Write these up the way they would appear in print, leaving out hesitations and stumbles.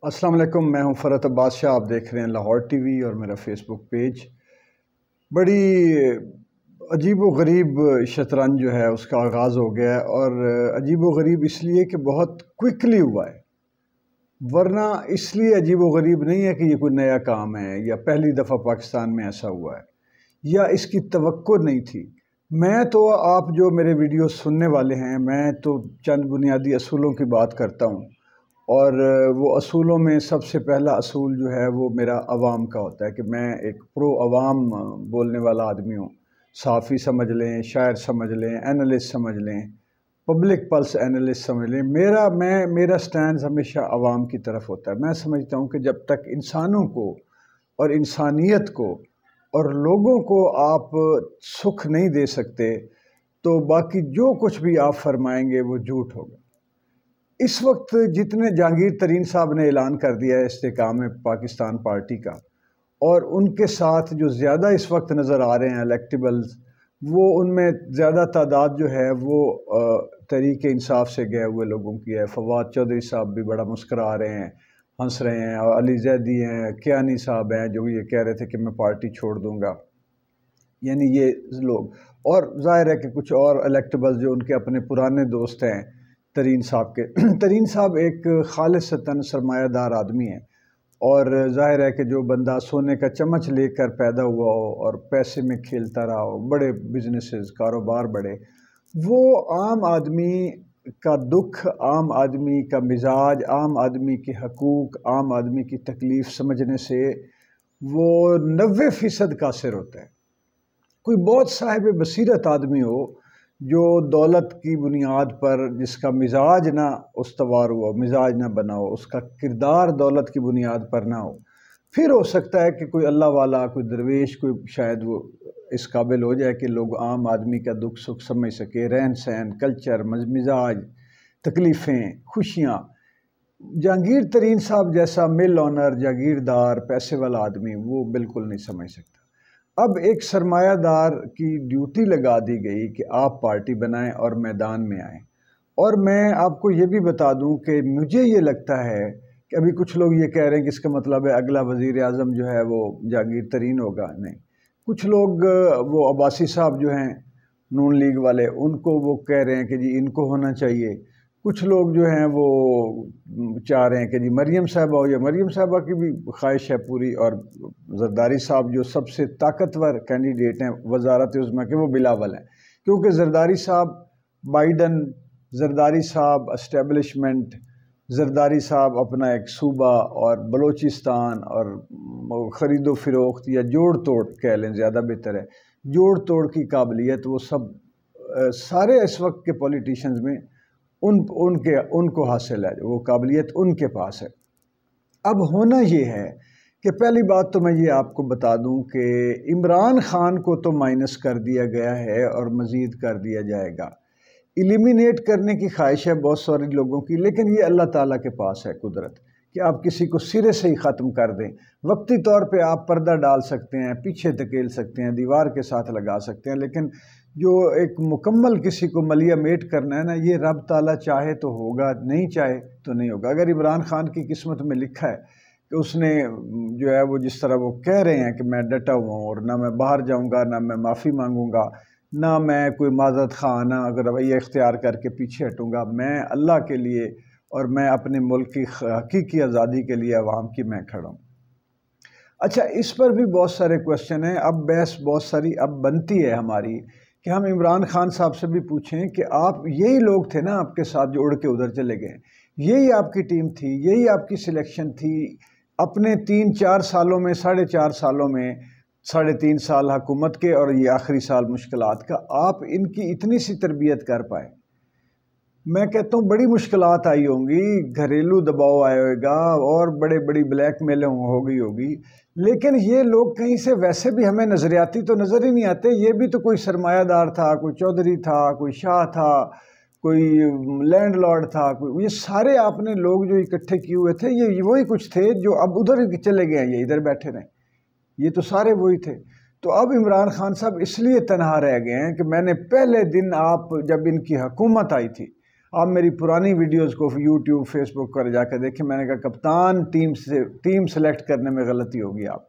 السلام علیکم، میں ہوں فرحت عباس شاہ. آپ دیکھ رہے ہیں لاہور ٹی وی اور میرا فیس بک پیج. بڑی عجیب و غریب شطرنج جو ہے اس کا آغاز ہو گیا ہے، اور عجیب و غریب اس لیے کہ بہت کوئکلی ہوا ہے، ورنہ اس لیے عجیب و غریب نہیں ہے کہ یہ کوئی نیا کام ہے یا پہلی دفعہ پاکستان میں ایسا ہوا ہے یا اس کی توقع نہیں تھی. میں تو آپ جو میرے ویڈیو سننے والے ہیں، میں تو چند بنیادی اصولوں کی بات کرتا ہوں، اور وہ اصولوں میں سب سے پہلا اصول جو ہے وہ میرا عوام کا ہوتا ہے کہ میں ایک پرو عوام بولنے والا آدمی ہوں. صحافی سمجھ لیں، شاعر سمجھ لیں، اینالسٹ سمجھ لیں، پبلک پلس اینالسٹ سمجھ لیں. میرا سٹینڈ ہمیشہ عوام کی طرف ہوتا ہے. میں سمجھتا ہوں کہ جب تک انسانوں کو اور انسانیت کو اور لوگوں کو آپ سکھ نہیں دے سکتے تو باقی جو کچھ بھی آپ فرمائیں گے وہ جھوٹ ہوگا. اس وقت جتنے جہانگیر ترین صاحب نے اعلان کر دیا ہے استحکام پاکستان پارٹی کا، اور ان کے ساتھ جو زیادہ اس وقت نظر آ رہے ہیں الیکٹیبلز، وہ ان میں زیادہ تعداد جو ہے وہ تحریک انصاف سے گئے ہوئے لوگوں کی ہے. فواد چودھری صاحب بھی بڑا مسکرا رہے ہیں، ہنس رہے ہیں، اور علی زیدی ہیں، کیانی صاحب ہیں جو یہ کہہ رہے تھے کہ میں پارٹی چھوڑ دوں گا. یعنی یہ لوگ، اور ظاہر ہے کہ کچھ اور الیکٹیبلز جو ان کے اپنے پرانے دوست ہیں ترین صاحب کے. ترین صاحب ایک خالصتاً سرمایہ دار آدمی ہیں، اور ظاہر ہے کہ جو بندہ سونے کا چمچ لے کر پیدا ہوا ہو اور پیسے میں کھیلتا رہا ہو، بڑے بزنسز، کاروبار بڑے، وہ عام آدمی کا دکھ، عام آدمی کا مزاج، عام آدمی کے حقوق، عام آدمی کی تکلیف سمجھنے سے وہ 90% قاصر ہوتا ہے. کوئی بہت صاحب بصیرت آدمی ہو جو دولت کی بنیاد پر، جس کا مزاج نہ استوار ہوا، مزاج نہ بنا ہو، اس کا کردار دولت کی بنیاد پر نہ ہو، پھر ہو سکتا ہے کہ کوئی اللہ والا، کوئی درویش، کوئی شاید وہ اس قابل ہو جائے کہ لوگ عام آدمی کا دکھ سکھ سمجھ سکے، رہن سہن، کلچر، مزاج، تکلیفیں، خوشیاں. جہانگیر ترین صاحب جیسا مل آنر، جاگیردار، پیسے والا آدمی وہ بالکل نہیں سمجھ سکتا. اب ایک سرمایہ دار کی ڈیوٹی لگا دی گئی کہ آپ پارٹی بنائیں اور میدان میں آئیں. اور میں آپ کو یہ بھی بتا دوں کہ مجھے یہ لگتا ہے کہ ابھی کچھ لوگ یہ کہہ رہے ہیں کہ اس کا مطلب ہے اگلا وزیر اعظم جو ہے وہ جہانگیر ترین ہوگا. نہیں، کچھ لوگ وہ عباسی صاحب جو ہیں نون لیگ والے، ان کو وہ کہہ رہے ہیں کہ جی ان کو ہونا چاہیے. کچھ لوگ جو ہیں وہ چاہ رہے ہیں کہ جی مریم صاحبہ ہو، یا مریم صاحبہ کی بھی خواہش ہے پوری، اور زرداری صاحب جو سب سے طاقتور کینڈیڈیٹ ہیں وزارت عظمیٰ کے، وہ بلاول ہیں. کیونکہ زرداری صاحب بائیڈن، زرداری صاحب اسٹیبلشمنٹ، زرداری صاحب اپنا ایک صوبہ اور بلوچستان اور خرید و فروخت یا جوڑ توڑ کہہ لیں زیادہ بہتر ہے، جوڑ توڑ کی قابلیت وہ سب سارے اس وقت کے پولیٹیشنز میں ان کو حاصل ہے، وہ قابلیت ان کے پاس ہے. اب ہونا یہ ہے کہ پہلی بات تو میں یہ آپ کو بتا دوں کہ عمران خان کو تو مائنس کر دیا گیا ہے اور مزید کر دیا جائے گا. ایلیمینیٹ کرنے کی خواہش ہے بہت سارے لوگوں کی، لیکن یہ اللہ تعالیٰ کے پاس ہے قدرت کہ آپ کسی کو سرے سے ہی ختم کر دیں. وقتی طور پہ آپ پردہ ڈال سکتے ہیں، پیچھے دھکیل سکتے ہیں، دیوار کے ساتھ لگا سکتے ہیں، لیکن جو ایک مکمل کسی کو ملیہ میٹ کرنا ہے نا، یہ رب تعالیٰ چاہے تو ہوگا، نہیں چاہے تو نہیں ہوگا. اگر عمران خان کی قسمت میں لکھا ہے کہ اس نے جو ہے وہ جس طرح وہ کہہ رہے ہیں کہ میں ڈٹا ہوا ہوں اور نہ میں باہر جاؤں گا، نہ میں معافی مانگوں گا، نہ میں کوئی معذرت خواہ اگر رویہ اختیار کر کے پیچھے ہٹوں گا، میں اللہ کے لیے اور میں اپنے ملک کی حقیقی آزادی کے لیے عوام کی میں کھڑا ہوں. اچھا، اس پر بھی بہت سارے کوشچن ہیں. اب بحث بہت ساری اب بنتی ہے ہماری کہ ہم عمران خان صاحب سے بھی پوچھیں کہ آپ یہی لوگ تھے نا آپ کے ساتھ جو اڑ کے ادھر چلے گئے، یہی آپ کی ٹیم تھی، یہی آپ کی سلیکشن تھی. اپنے 3-4 سالوں میں، 4.5 سالوں میں، 3.5 سال حکومت کے اور یہ آخری سال مشکلات کا، آپ ان کی اتنی سی تربیت کر پائے. میں کہتا ہوں بڑی مشکلات آئی ہوں گی، گھریلو دباؤ آئے گا اور بڑی بلیک میلیں ہوگی، لیکن یہ لوگ کہیں سے ویسے بھی ہمیں نظریاتی تو نظر ہی نہیں آتے. یہ بھی تو کوئی سرمایہ دار تھا، کوئی چودھری تھا، کوئی شاہ تھا، کوئی لینڈ لارڈ تھا، یہ سارے آپ نے لوگ جو اکٹھے کیے ہوئے تھے، یہ وہی کچھ تھے جو اب ادھر چلے گئے ہیں، یہ ادھر بیٹھے رہے. یہ تو سارے وہی تھے. تو اب عمران خان صاحب اس لیے تنہا رہ گئے ہیں کہ میں نے پہلے دن، آپ جب ان کی حکومت آئی تھی، آپ میری پرانی ویڈیوز کو یوٹیوب فیس بک پر جا کے دیکھیں، میں نے کہا کپتان ٹیم سلیکٹ کرنے میں غلطی ہوگی آپ کی۔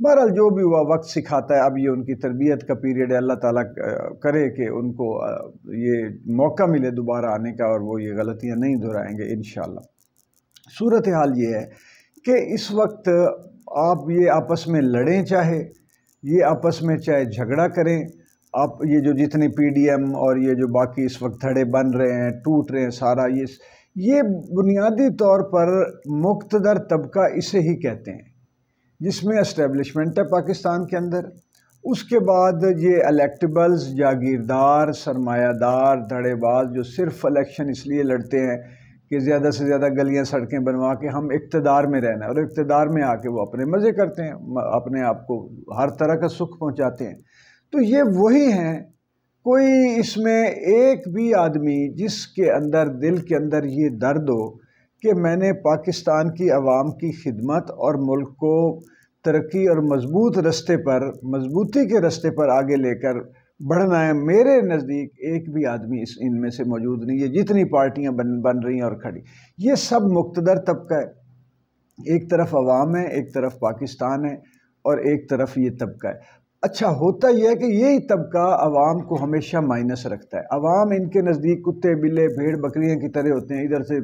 بہرحال جو بھی ہوا وقت سکھاتا ہے، اب یہ ان کی تربیت کا پیریڈ ہے، اللہ تعالیٰ کرے کہ ان کو یہ موقع ملے دوبارہ آنے کا اور وہ یہ غلطیاں نہیں دہرائیں گے انشاءاللہ۔ صورتحال یہ ہے کہ اس وقت آپ یہ آپس میں لڑیں، چاہے یہ آپس میں چاہے جھگڑا کریں، آپ یہ جو جتنے پی ڈی ایم اور یہ جو باقی اس وقت دھڑے بن رہے ہیں، ٹوٹ رہے ہیں، سارا یہ بنیادی طور پر مقتدر طبقہ اسے ہی کہتے ہیں، جس میں اسٹیبلشمنٹ ہے پاکستان کے اندر، اس کے بعد یہ الیکٹیبلز، جاگیردار، سرمایہ دار، دھڑے باز جو صرف الیکشن اس لیے لڑتے ہیں کہ زیادہ سے زیادہ گلیاں سڑکیں بنوا کے ہم اقتدار میں رہنا ہے، اور اقتدار میں آ کے وہ اپنے مزے کرتے ہیں، اپنے آپ کو ہر طرح کا سکھ پہنچاتے ہیں۔ تو یہ وہی ہیں، کوئی اس میں ایک بھی آدمی جس کے اندر دل کے اندر یہ درد ہو کہ میں نے پاکستان کی عوام کی خدمت اور ملک کو ترقی اور مضبوطی کے رستے پر آگے لے کر بڑھنا ہے، میرے نزدیک ایک بھی آدمی ان میں سے موجود نہیں ہے، جتنی پارٹیاں بن رہی ہیں اور کھڑی، یہ سب مقتدر طبقہ ہے، ایک طرف عوام ہے، ایک طرف پاکستان ہے، اور ایک طرف یہ طبقہ ہے۔ اچھا ہوتا یہ ہے کہ یہی طبقہ عوام کو ہمیشہ مائنس رکھتا ہے، عوام ان کے نزدیک کتے بلے بھیڑ بکریاں کی طرح ہوتے ہیں، ادھر سے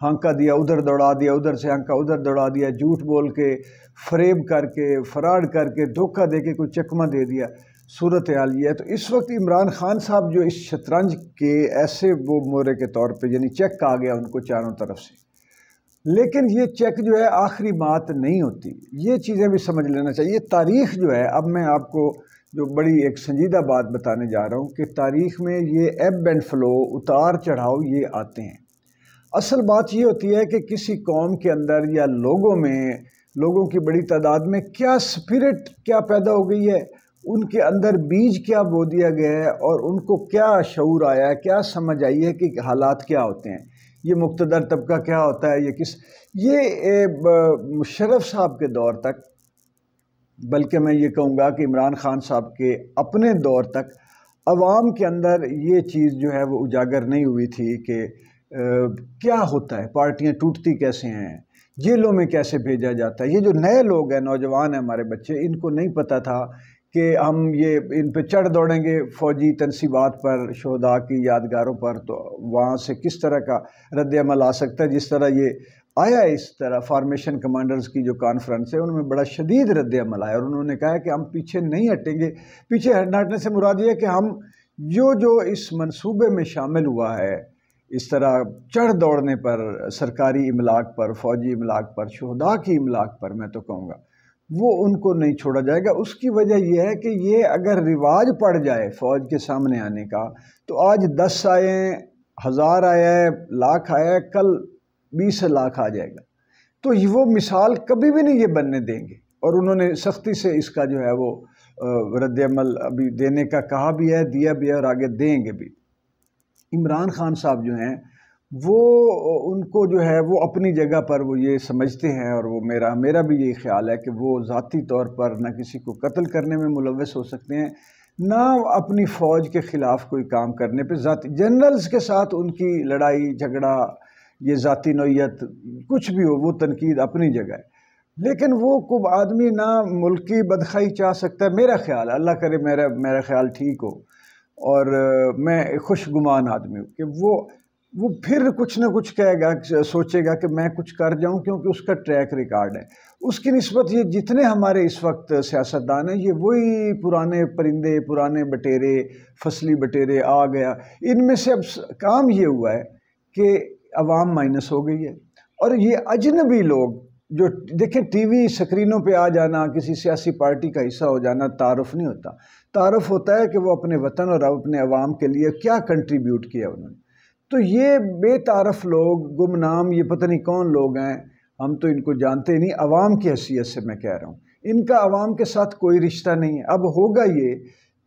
ہانکا دیا ادھر دوڑا دیا، ادھر سے ہانکا ادھر دوڑا دیا، جھوٹ بول کے، فریب کر کے، فراڈ کر کے، دھوکہ دے کے کوئی چکمہ دے دیا۔ صورتحال یہ ہے۔ تو اس وقت عمران خان صاحب جو اس شطرنج کے ایسے وہ مورے کے طور پہ، یعنی چیک آ گیا ان کو چاروں طرف سے، لیکن یہ چیک جو ہے آخری بات نہیں ہوتی، یہ چیزیں بھی سمجھ لینا چاہیے۔ تاریخ جو ہے، اب میں آپ کو جو بڑی ایک سنجیدہ بات بتانے جا رہا ہوں کہ تاریخ میں یہ ایب اینڈ فلو، اتار چڑھاؤ یہ آتے ہیں۔ اصل بات یہ ہوتی ہے کہ کسی قوم کے اندر یا لوگوں کی بڑی تعداد میں کیا سپرٹ کیا پیدا ہو گئی ہے، ان کے اندر بیج کیا بو دیا گیا ہے، اور ان کو کیا شعور آیا ہے، کیا سمجھ آئی ہے کہ حالات کیا ہوتے ہیں، یہ مقتدر طبقہ کیا ہوتا ہے، یہ مشرف صاحب کے دور تک، بلکہ میں یہ کہوں گا کہ عمران خان صاحب کے اپنے دور تک عوام کے اندر یہ چیز جو ہے وہ اجاگر نہیں ہوئی تھی کہ کیا ہوتا ہے، پارٹیاں ٹوٹتی کیسے ہیں، جیلوں میں کیسے بھیجا جاتا ہے۔ یہ جو نئے لوگ ہیں، نوجوان ہیں ہمارے بچے، ان کو نہیں پتہ تھا کہ ہم ان پہ چڑھ دوڑیں گے فوجی تنصیبات پر، شہداء کی یادگاروں پر، تو وہاں سے کس طرح کا رد عمل آ سکتا ہے۔ جس طرح یہ آیا، اس طرح فارمیشن کمانڈرز کی جو کانفرنس ہے ان میں بڑا شدید رد عمل آیا، اور انہوں نے کہا کہ ہم پیچھے نہیں ہٹیں گے۔ پیچھے ہٹنے سے مراد یہ ہے کہ ہم جو اس منصوبے میں شامل ہوا ہے، اس طرح چڑھ دوڑنے پر، سرکاری املاک پر، فوجی املاک پر، شہداء کی املاک پر، میں تو کہوں گا وہ ان کو نہیں چھوڑا جائے گا۔ اس کی وجہ یہ ہے کہ یہ اگر رواج پڑ جائے فوج کے سامنے آنے کا، تو آج 10 آئے ہیں، 1000 آیا ہے، لاکھ آیا ہے، کل 20 لاکھ آ جائے گا۔ تو وہ مثال کبھی بھی نہیں یہ بننے دیں گے، اور انہوں نے سختی سے اس کا جو ہے وہ رد عمل ابھی دینے کا کہا بھی ہے، دیا بھی ہے، اور آگے دیں گے بھی۔ عمران خان صاحب جو ہیں وہ ان کو جو ہے وہ اپنی جگہ پر وہ یہ سمجھتے ہیں، اور وہ میرا بھی یہی خیال ہے کہ وہ ذاتی طور پر نہ کسی کو قتل کرنے میں ملوث ہو سکتے ہیں، نہ اپنی فوج کے خلاف کوئی کام کرنے پہ، ذاتی جنرلز کے ساتھ ان کی لڑائی جھگڑا، یہ ذاتی نوعیت کچھ بھی ہو، وہ تنقید اپنی جگہ ہے، لیکن وہ کوئی آدمی نہ ملکی بدخواہی چاہ سکتا ہے، میرا خیال، اللہ کرے میرا خیال ٹھیک ہو اور میں خوش گمان آدمی ہوں، کہ وہ پھر کچھ نہ کچھ کہے گا، سوچے گا کہ میں کچھ کر جاؤں، کیونکہ اس کا ٹریک ریکارڈ ہے۔ اس کی نسبت یہ جتنے ہمارے اس وقت سیاستدان ہیں، یہ وہی پرانے پرندے، پرانے بٹیرے، فصلی بٹیرے آ گیا۔ ان میں سے اب کام یہ ہوا ہے کہ عوام مائنس ہو گئی ہے، اور یہ اجنبی لوگ جو دیکھیں ٹی وی سکرینوں پہ آ جانا، کسی سیاسی پارٹی کا حصہ ہو جانا تعارف نہیں ہوتا، تعارف ہوتا ہے کہ وہ اپنے وطن اور اپنے عوام کے لیے کیا کنٹریبیوٹ کیا انہوں نے۔ تو یہ بے تعارف لوگ، گمنام، یہ پتہ نہیں کون لوگ ہیں، ہم تو ان کو جانتے نہیں، عوام کی حیثیت سے میں کہہ رہا ہوں، ان کا عوام کے ساتھ کوئی رشتہ نہیں ہے۔ اب ہوگا یہ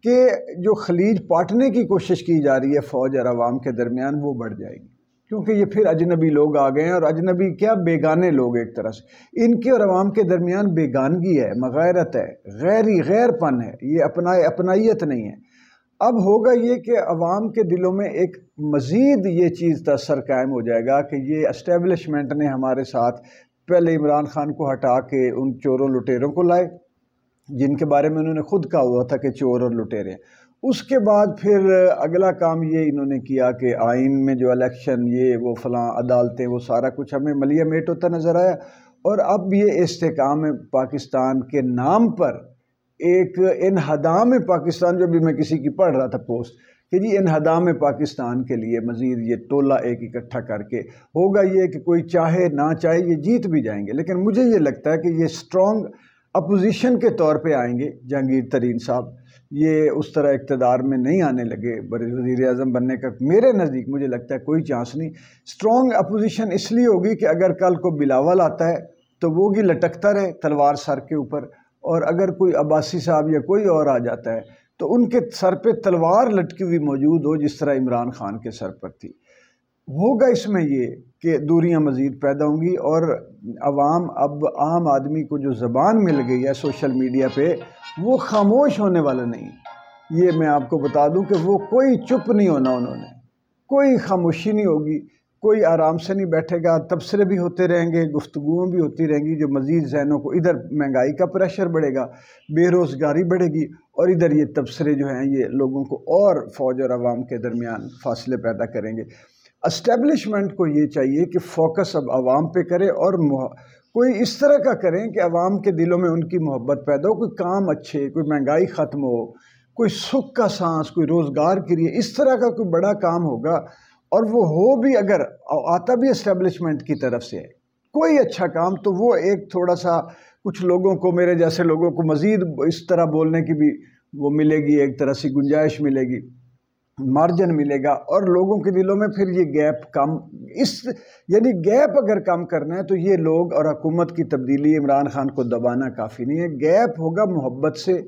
کہ جو خلیج پاٹنے کی کوشش کی جا رہی ہے فوج اور عوام کے درمیان، وہ بڑھ جائے گی، کیونکہ یہ پھر اجنبی لوگ آ گئے ہیں، اور اجنبی کیا، بیگانے لوگ ایک طرح سے، ان کے اور عوام کے درمیان بیگانگی ہے، مغایرت ہے، غیر پن ہے، یہ اپنائیت نہیں ہے۔ اب ہوگا یہ کہ عوام کے دلوں میں ایک مزید یہ چیز تاثر قائم ہو جائے گا کہ یہ اسٹیبلشمنٹ نے ہمارے ساتھ پہلے عمران خان کو ہٹا کے ان چوروں لٹیروں کو لائے جن کے بارے میں انہوں نے خود کہا ہوا تھا کہ چور اور لٹیرے. اس کے بعد پھر اگلا کام یہ انہوں نے کیا کہ آئین میں جو الیکشن یہ وہ فلاں عدالتیں وہ سارا کچھ ہمیں ملیہ میٹ ہوتا نظر آیا. اور اب یہ استحکام پاکستان کے نام پر ایک انہدام پاکستان، جو بھی میں کسی کی پڑھ رہا تھا پوسٹ کہ جی انہدام پاکستان کے لیے مزید یہ ٹولہ ایک اکٹھا کر کے ہوگا یہ کہ کوئی چاہے نہ چاہے یہ جیت بھی جائیں گے. لیکن مجھے یہ لگتا ہے کہ یہ سٹرونگ اپوزیشن کے طور پہ آئیں گے. جہانگیر ترین صاحب یہ اس طرح اقتدار میں نہیں آنے لگے، وزیر اعظم بننے کا میرے نزدیک مجھے لگتا ہے کوئی چانس نہیں. سٹرونگ اپوزیشن اس لیے ہوگی کہ اگر کل کو بلاول آتا ہے تو وہ بھی لٹکتا رہے تلوار سر کے اوپر، اور اگر کوئی عباسی صاحب یا کوئی اور آ جاتا ہے تو ان کے سر پہ تلوار لٹکی ہوئی موجود ہو جس طرح عمران خان کے سر پر تھی. ہوگا اس میں یہ کہ دوریاں مزید پیدا ہوں گی، اور عوام اب عام آدمی کو جو زبان مل گئی ہے سوشل میڈیا پہ وہ خاموش ہونے والا نہیں. یہ میں آپ کو بتا دوں کہ وہ کوئی چپ نہیں ہونا، انہوں نے کوئی خاموشی نہیں ہوگی، کوئی آرام سے نہیں بیٹھے گا. تبصرے بھی ہوتے رہیں گے، گفتگویں بھی ہوتی رہیں گی جو مزید ذہنوں کو، ادھر مہنگائی کا پریشر بڑھے گا، بے روزگاری بڑھے گی، اور ادھر یہ تبصرے جو ہیں یہ لوگوں کو اور فوج اور عوام کے درمیان فاصلے پیدا کریں گے. اسٹیبلشمنٹ کو یہ چاہیے کہ فوکس اب عوام پہ کرے، اور کوئی اس طرح کا کریں کہ عوام کے دلوں میں ان کی محبت پیدا ہو، کوئی کام اچھے، کوئی مہنگائی ختم ہو، کوئی سکھ کا سانس، کوئی روزگار کے لیے اس طرح کا کوئی بڑا کام ہوگا. اور وہ ہو بھی، اگر آتا بھی اسٹیبلشمنٹ کی طرف سے کوئی اچھا کام، تو وہ ایک تھوڑا سا کچھ لوگوں کو، میرے جیسے لوگوں کو مزید اس طرح بولنے کی بھی وہ ملے گی، ایک طرح سے گنجائش ملے گی، مارجن ملے گا، اور لوگوں کے دلوں میں پھر یہ گیپ کم، یعنی گیپ اگر کم کرنا ہے تو یہ لوگ اور حکومت کی تبدیلی عمران خان کو دبانا کافی نہیں ہے. گیپ ہوگا محبت سے،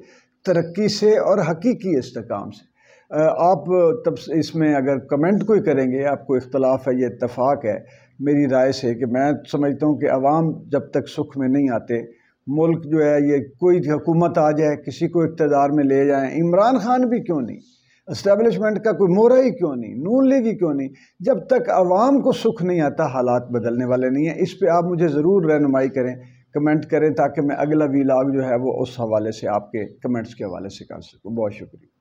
ترقی سے اور حقیقی استحکام سے. آپ تب اس میں اگر کمنٹ کوئی کریں گے، آپ کو اختلاف ہے، یہ اتفاق ہے میری رائے سے کہ میں سمجھتا ہوں کہ عوام جب تک سکھ میں نہیں آتے، ملک جو ہے یہ کوئی حکومت آ جائے، کسی کو اقتدار میں لے جائیں، عمران خان بھی کیوں نہیں، اسٹیبلشمنٹ کا کوئی مورا ہی کیوں نہیں، نون لیگ ہی کیوں نہیں، جب تک عوام کو سکھ نہیں آتا حالات بدلنے والے نہیں ہیں. اس پہ آپ مجھے ضرور رہنمائی کریں، کمنٹ کریں، تاکہ میں اگلا ویلاگ جو ہے وہ اس حوالے سے آپ کے کمنٹس کے حوالے سے کر سکوں. بہت شکریہ.